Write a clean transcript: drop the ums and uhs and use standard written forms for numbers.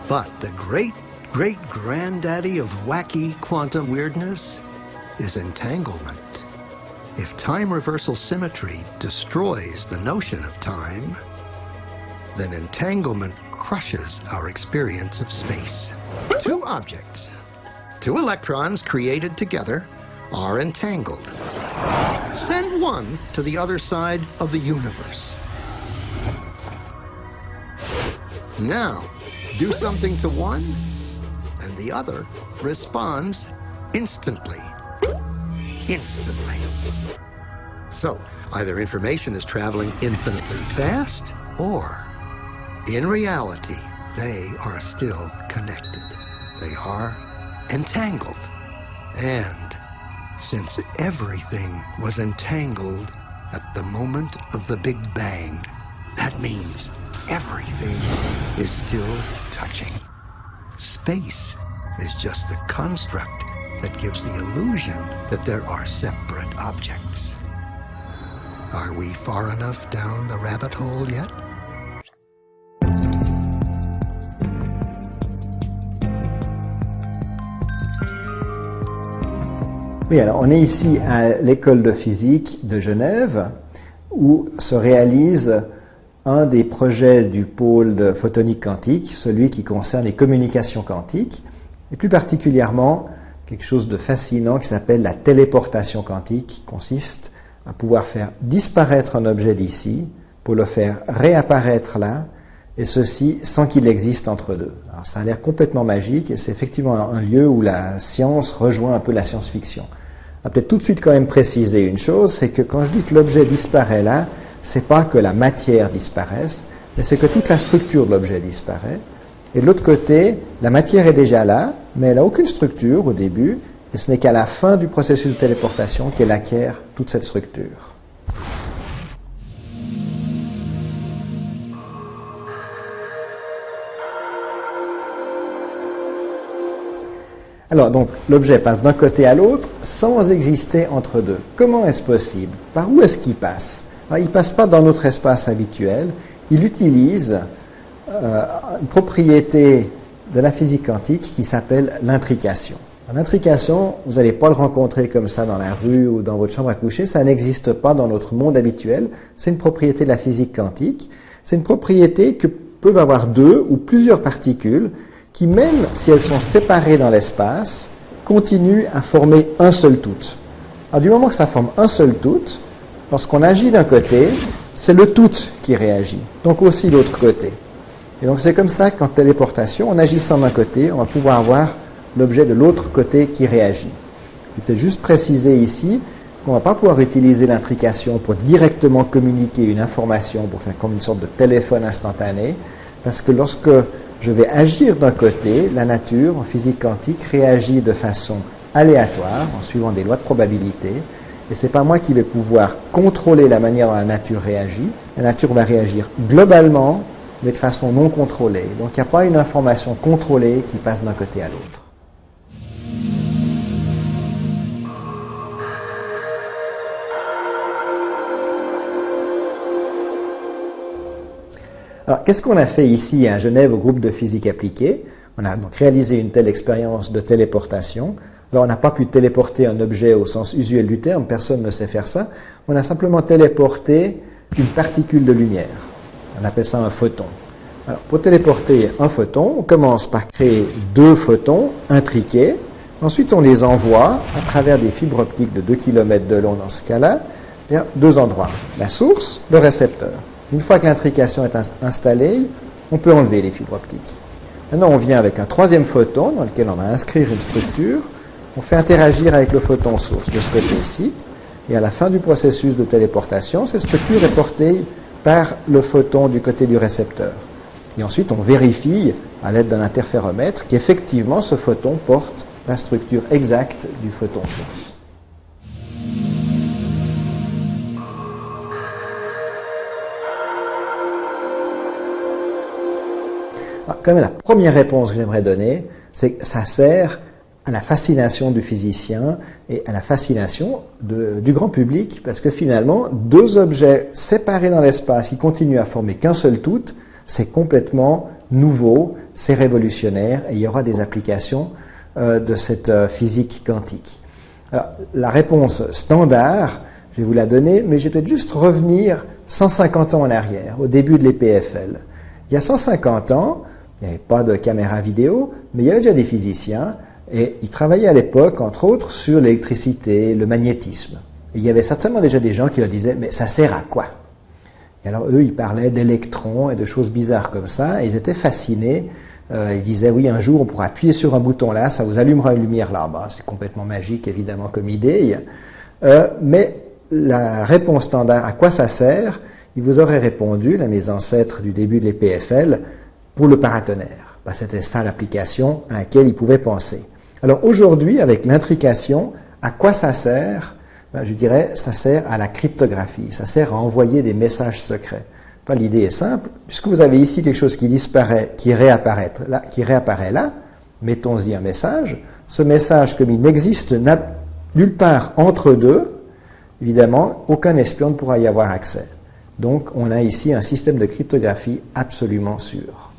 But the great-great-granddaddy of wacky quantum weirdness is entanglement. If time reversal symmetry destroys the notion of time, then entanglement crushes our experience of space. Two objects, two electrons created together, are entangled. Send one to the other side of the universe. Now, do something to one, and the other responds instantly. Instantly. So, either information is traveling infinitely fast, or, in reality, they are still connected. They are entangled. And since everything was entangled at the moment of the Big Bang, that means everything is still touching. Space is just the construct that gives the illusion that there are separate objects. Are we far enough down the rabbit hole yet? Oui, alors on est ici à l'école de physique de Genève où se réalise un des projets du pôle de photonique quantique, celui qui concerne les communications quantiques, et plus particulièrement quelque chose de fascinant qui s'appelle la téléportation quantique, qui consiste à pouvoir faire disparaître un objet d'ici pour le faire réapparaître là, et ceci sans qu'il existe entre deux. Alors ça a l'air complètement magique, et c'est effectivement un lieu où la science rejoint un peu la science-fiction. On va peut-être tout de suite quand même préciser une chose, c'est que quand je dis que l'objet disparaît là, c'est pas que la matière disparaisse, mais c'est que toute la structure de l'objet disparaît. Et de l'autre côté, la matière est déjà là, mais elle n'a aucune structure au début, et ce n'est qu'à la fin du processus de téléportation qu'elle acquiert toute cette structure. Alors, donc, l'objet passe d'un côté à l'autre sans exister entre deux. Comment est-ce possible? Par où est-ce qu'il passe? Alors, il ne passe pas dans notre espace habituel, il utilise une propriété de la physique quantique qui s'appelle l'intrication. L'intrication, vous n'allez pas le rencontrer comme ça dans la rue ou dans votre chambre à coucher, ça n'existe pas dans notre monde habituel, c'est une propriété de la physique quantique. C'est une propriété que peuvent avoir deux ou plusieurs particules qui, même si elles sont séparées dans l'espace, continuent à former un seul tout. Alors du moment que ça forme un seul tout, lorsqu'on agit d'un côté, c'est le tout qui réagit, donc aussi l'autre côté. Et donc c'est comme ça qu'en téléportation, en agissant d'un côté, on va pouvoir avoir l'objet de l'autre côté qui réagit. Je vais peut-être juste préciser ici qu'on ne va pas pouvoir utiliser l'intrication pour directement communiquer une information, pour faire comme une sorte de téléphone instantané, parce que lorsque je vais agir d'un côté, la nature, en physique quantique, réagit de façon aléatoire, en suivant des lois de probabilité, et ce n'est pas moi qui vais pouvoir contrôler la manière dont la nature réagit. La nature va réagir globalement, mais de façon non contrôlée. Donc il n'y a pas une information contrôlée qui passe d'un côté à l'autre. Alors, qu'est-ce qu'on a fait ici à Genève au groupe de physique appliquée? On a donc réalisé une telle expérience de téléportation. Alors, on n'a pas pu téléporter un objet au sens usuel du terme, personne ne sait faire ça. On a simplement téléporté une particule de lumière. On appelle ça un photon. Alors, pour téléporter un photon, on commence par créer deux photons intriqués. Ensuite, on les envoie à travers des fibres optiques de 2 km de long dans ce cas-là, vers deux endroits. La source, le récepteur. Une fois que l'intrication est installée, on peut enlever les fibres optiques. Maintenant, on vient avec un troisième photon dans lequel on va inscrire une structure. On fait interagir avec le photon source de ce côté-ci. Et à la fin du processus de téléportation, cette structure est portée par le photon du côté du récepteur. Et ensuite, on vérifie à l'aide d'un interféromètre qu'effectivement ce photon porte la structure exacte du photon source. Alors, quand même, la première réponse que j'aimerais donner, c'est que ça sert à la fascination du physicien et à la fascination du grand public, parce que finalement, deux objets séparés dans l'espace qui continuent à former qu'un seul tout, c'est complètement nouveau, c'est révolutionnaire et il y aura des applications de cette physique quantique. Alors, la réponse standard, je vais vous la donner, mais je vais peut-être juste revenir 150 ans en arrière, au début de l'EPFL. Il y a 150 ans, il n'y avait pas de caméra vidéo, mais il y avait déjà des physiciens et ils travaillaient à l'époque, entre autres, sur l'électricité, le magnétisme. Et il y avait certainement déjà des gens qui leur disaient « mais ça sert à quoi ?» Et alors eux, ils parlaient d'électrons et de choses bizarres comme ça, et ils étaient fascinés. Ils disaient « oui, un jour, on pourra appuyer sur un bouton là, ça vous allumera une lumière là. » Bah, c'est complètement magique, évidemment, comme idée. Mais la réponse standard, à quoi ça sert? Ils vous auraient répondu, là, mes ancêtres du début de l'EPFL, pour le paratonnerre. Bah, c'était ça l'application à laquelle ils pouvaient penser. Alors aujourd'hui, avec l'intrication, à quoi ça sert? Ben, je dirais, ça sert à la cryptographie, ça sert à envoyer des messages secrets. Enfin, l'idée est simple, puisque vous avez ici quelque chose qui disparaît, qui réapparaît là, mettons-y un message. Ce message, comme il n'existe nulle part entre deux, évidemment, aucun espion ne pourra y avoir accès. Donc, on a ici un système de cryptographie absolument sûr.